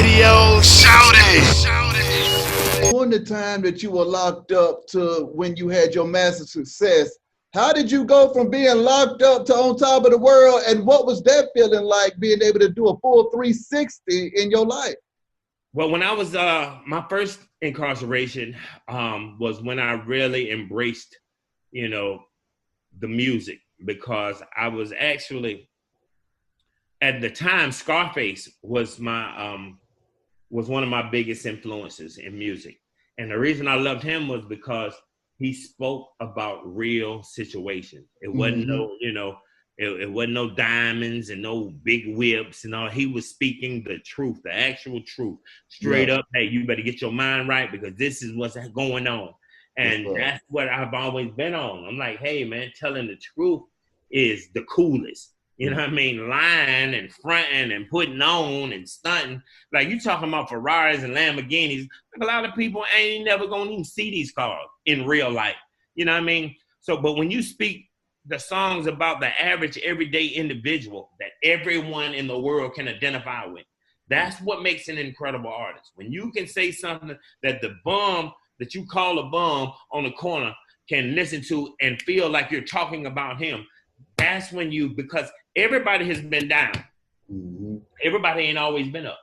radio. Shout it. During the time that you were locked up to when you had your massive success, how did you go from being locked up to on top of the world? And what was that feeling like, being able to do a full 360 in your life? Well, when I was, my first incarceration was when I really embraced, the music, because I was actually, at the time, Scarface was was one of my biggest influences in music. And the reason I loved him was because he spoke about real situations. It wasn't it wasn't no diamonds and no big whips and all. He was speaking the truth, the actual truth, straight up. Hey, you better get your mind right, because this is what's going on. And that's what I've always been on. I'm like, hey man, telling the truth is the coolest. You know what I mean? Lying and fronting and putting on and stunting. Like, you talking about Ferraris and Lamborghinis. Like, a lot of people ain't never gonna even see these cars in real life. You know what I mean? So, but when you speak the songs about the average everyday individual that everyone in the world can identify with, that's what makes an incredible artist. When you can say something that the bum that you call a bum on the corner can listen to and feel like you're talking about him, that's when because everybody has been down. Mm-hmm. Everybody ain't always been up.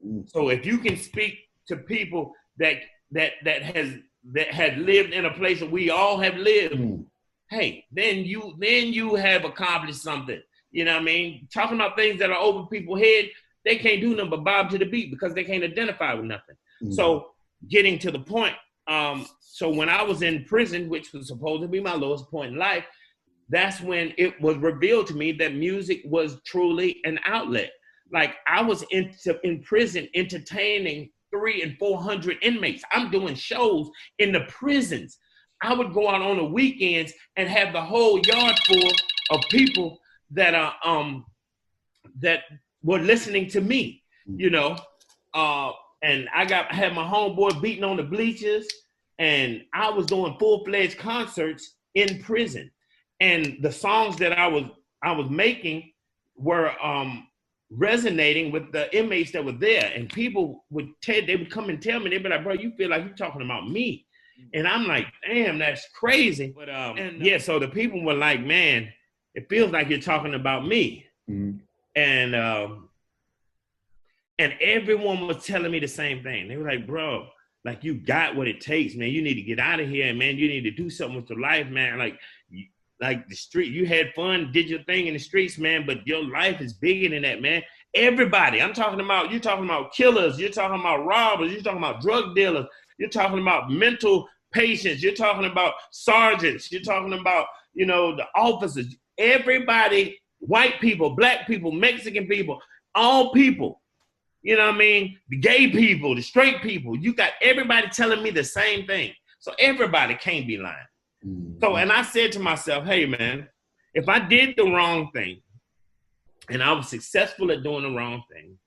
Mm-hmm. So if you can speak to people that had lived in a place that we all have lived, hey, then you have accomplished something. You know what I mean? Talking about things that are over people's head, they can't do nothing but bob to the beat because they can't identify with nothing. Mm-hmm. So getting to the point, so when I was in prison, which was supposed to be my lowest point in life, that's when it was revealed to me that music was truly an outlet. Like, I was in prison entertaining 300 and 400 inmates. I'm doing shows in the prisons. I would go out on the weekends and have the whole yard full of people that that were listening to me, and I had my homeboy beating on the bleachers, and I was doing full-fledged concerts in prison. And the songs that I was making were resonating with the inmates that were there. And people they would come and tell me, they'd be like, bro, you feel like you're talking about me. And I'm like, damn, that's crazy. But so the people were like, man, it feels like you're talking about me. Mm-hmm. And everyone was telling me the same thing. They were like, bro, like, you got what it takes, man. You need to get out of here, man. You need to do something with your life, man. Like the street, you had fun, did your thing in the streets, man, but your life is bigger than that, man. Everybody, you're talking about killers, you're talking about robbers, you're talking about drug dealers, you're talking about mental patients, you're talking about sergeants, you're talking about, the officers, everybody, white people, black people, Mexican people, all people, you know what I mean? The gay people, the straight people, you got everybody telling me the same thing. So everybody can't be lying. So, and I said to myself, hey, man, if I did the wrong thing and I was successful at doing the wrong thing,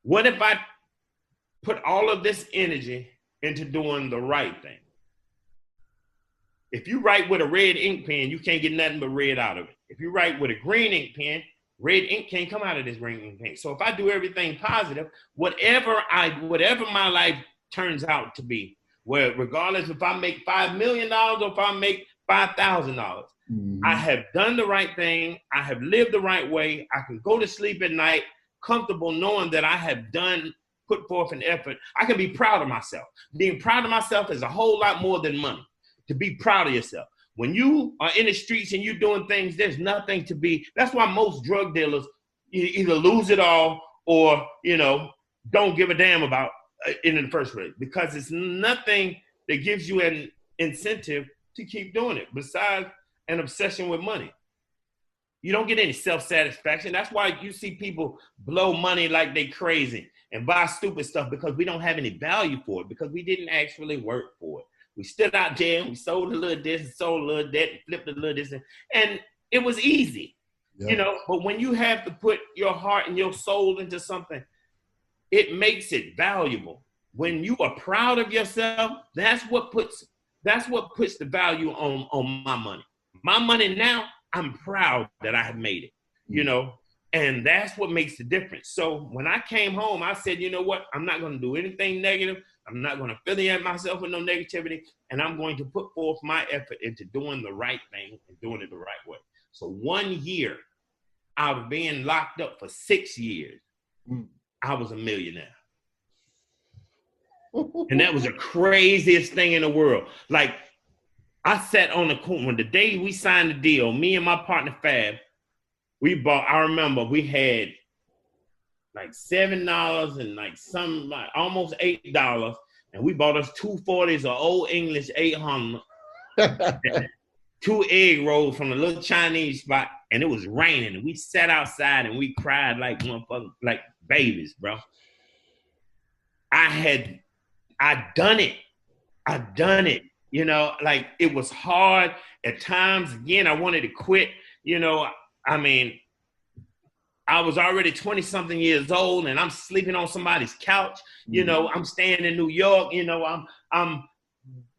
what if I put all of this energy into doing the right thing? If you write with a red ink pen, you can't get nothing but red out of it. If you write with a green ink pen, red ink can't come out of this green ink pen. So if I do everything positive, whatever my life turns out to be, where regardless if I make $5 million or if I make $5,000, I have done the right thing. I have lived the right way. I can go to sleep at night comfortable knowing that I have put forth an effort. I can be proud of myself. Being proud of myself is a whole lot more than money. To be proud of yourself. When you are in the streets and you're doing things, there's nothing to be. That's why most drug dealers either lose it all or, don't give a damn about in the first place, because it's nothing that gives you an incentive to keep doing it besides an obsession with money. You don't get any self-satisfaction. That's why you see people blow money like they crazy and buy stupid stuff, because we don't have any value for it, because we didn't actually work for it. We stood out there and we sold a little this and sold a little that and flipped a little this, and it was easy, but when you have to put your heart and your soul into something, it makes it valuable. When you are proud of yourself, that's what puts the value on my money. My money now, I'm proud that I have made it, And that's what makes the difference. So when I came home, I said, you know what? I'm not going to do anything negative. I'm not going to affiliate myself with no negativity. And I'm going to put forth my effort into doing the right thing and doing it the right way. So 1 year out of being locked up for 6 years, I was a millionaire. And that was the craziest thing in the world. Like, I sat on the corner. The day we signed the deal, me and my partner Fab, we bought, I remember we had like $7 and like almost $8. And we bought us 240s of Old English 800, 2 egg rolls from a little Chinese spot. And it was raining. And we sat outside and we cried like motherfuckers, like babies, bro. I done it. You know, like it was hard at times. Again, I wanted to quit. You know, I mean, I was already 20-something years old and I'm sleeping on somebody's couch. You know, I'm staying in New York. You know, I'm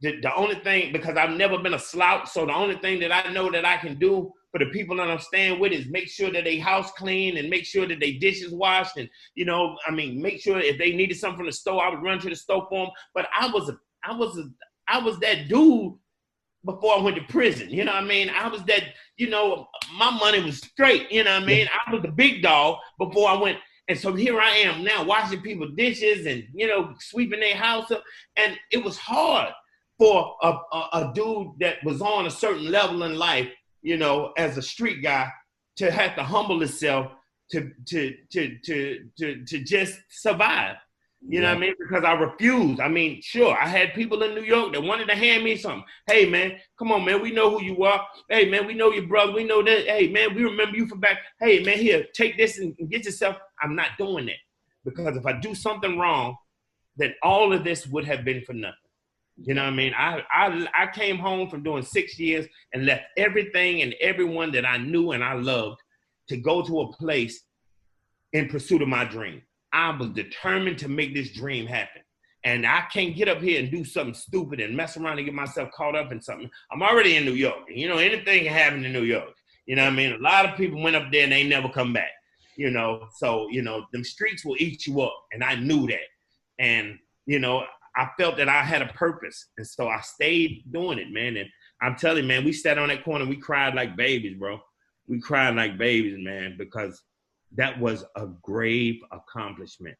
the only thing, because I've never been a slouch. So the only thing that I know that I can do for the people that I'm staying with is make sure that they house clean and make sure that they dishes washed. And, you know, I mean, make sure if they needed something from the store, I would run to the store for them. But I was that dude before I went to prison. You know what I mean? I was that, you know, my money was straight. You know what I mean? I was the big dog before I went. And so here I am now washing people's dishes and, you know, sweeping their house up. And it was hard for a dude that was on a certain level in life, you know, as a street guy, to have to humble himself to just survive. You know what I mean? Because I refused. I mean, sure, I had people in New York that wanted to hand me something. Hey, man, come on, man. We know who you are. Hey, man, we know your brother. We know that. Hey, man, we remember you from back. Hey, man, here, take this and get yourself. I'm not doing that. Because if I do something wrong, then all of this would have been for nothing. You know what I mean? I came home from doing 6 years and left everything and everyone that I knew and I loved to go to a place in pursuit of my dream. I was determined to make this dream happen. And I can't get up here and do something stupid and mess around and get myself caught up in something. I'm already in New York. You know, anything can happen in New York. You know what I mean? A lot of people went up there and they never come back. You know, so, you know, them streets will eat you up. And I knew that. And, you know, I felt that I had a purpose. And so I stayed doing it, man. And I'm telling you, man, we sat on that corner. We cried like babies, bro. We cried like babies, man, because that was a grave accomplishment.